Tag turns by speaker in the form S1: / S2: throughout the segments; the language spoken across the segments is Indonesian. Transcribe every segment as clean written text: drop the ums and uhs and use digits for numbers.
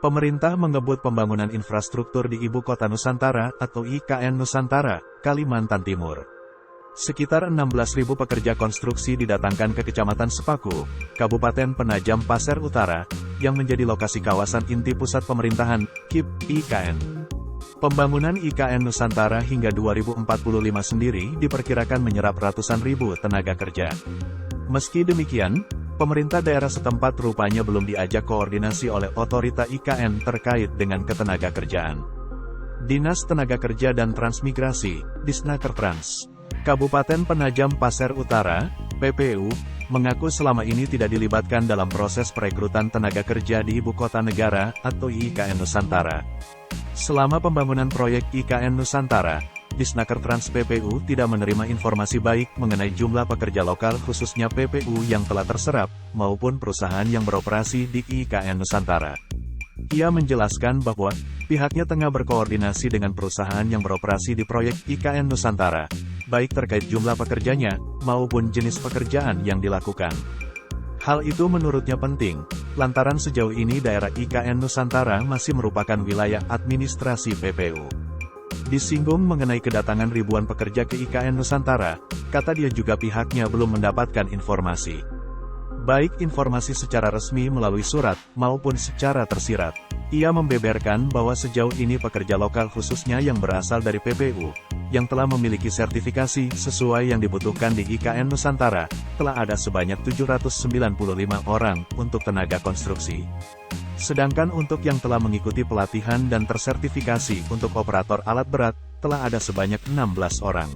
S1: Pemerintah mengebut pembangunan infrastruktur di Ibu Kota Nusantara atau IKN Nusantara, Kalimantan Timur. Sekitar 16.000 pekerja konstruksi didatangkan ke Kecamatan Sepaku, Kabupaten Penajam Pasir Utara, yang menjadi lokasi kawasan inti pusat pemerintahan, KIP, IKN. Pembangunan IKN Nusantara hingga 2045 sendiri diperkirakan menyerap ratusan ribu tenaga kerja. Meski demikian, pemerintah daerah setempat rupanya belum diajak koordinasi oleh otorita IKN terkait dengan ketenaga kerjaan. Dinas Tenaga Kerja dan Transmigrasi, Disnakertrans, Kabupaten Penajam Pasir Utara, PPU, mengaku selama ini tidak dilibatkan dalam proses perekrutan tenaga kerja di Ibu Kota Negara atau IKN Nusantara. Selama pembangunan proyek IKN Nusantara, Disnakertrans PPU tidak menerima informasi baik mengenai jumlah pekerja lokal khususnya PPU yang telah terserap, maupun perusahaan yang beroperasi di IKN Nusantara. Ia menjelaskan bahwa, pihaknya tengah berkoordinasi dengan perusahaan yang beroperasi di proyek IKN Nusantara, baik terkait jumlah pekerjanya, maupun jenis pekerjaan yang dilakukan. Hal itu menurutnya penting, lantaran sejauh ini daerah IKN Nusantara masih merupakan wilayah administrasi PPU. Disinggung mengenai kedatangan ribuan pekerja ke IKN Nusantara, kata dia juga pihaknya belum mendapatkan informasi. Baik informasi secara resmi melalui surat, maupun secara tersirat. Ia membeberkan bahwa sejauh ini pekerja lokal khususnya yang berasal dari PPU, yang telah memiliki sertifikasi sesuai yang dibutuhkan di IKN Nusantara, telah ada sebanyak 795 orang untuk tenaga konstruksi. Sedangkan untuk yang telah mengikuti pelatihan dan tersertifikasi untuk operator alat berat, telah ada sebanyak 16 orang.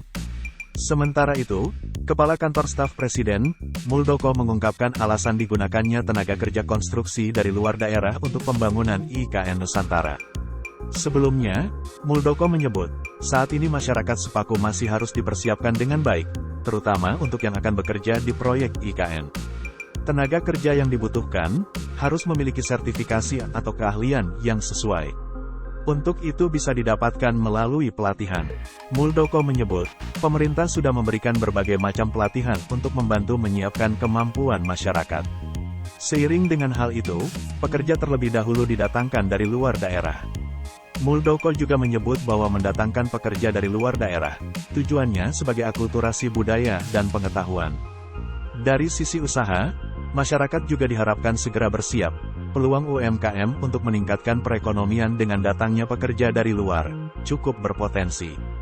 S1: Sementara itu, Kepala Kantor Staf Presiden, Muldoko mengungkapkan alasan digunakannya tenaga kerja konstruksi dari luar daerah untuk pembangunan IKN Nusantara. Sebelumnya, Muldoko menyebut, saat ini masyarakat Sepaku masih harus dipersiapkan dengan baik, terutama untuk yang akan bekerja di proyek IKN. Tenaga kerja yang dibutuhkan, harus memiliki sertifikasi atau keahlian yang sesuai. Untuk itu bisa didapatkan melalui pelatihan. Muldoko menyebut, pemerintah sudah memberikan berbagai macam pelatihan untuk membantu menyiapkan kemampuan masyarakat. Seiring dengan hal itu, pekerja terlebih dahulu didatangkan dari luar daerah. Muldoko juga menyebut bahwa mendatangkan pekerja dari luar daerah, tujuannya sebagai akulturasi budaya dan pengetahuan. Dari sisi usaha, masyarakat juga diharapkan segera bersiap. Peluang UMKM untuk meningkatkan perekonomian dengan datangnya pekerja dari luar, cukup berpotensi.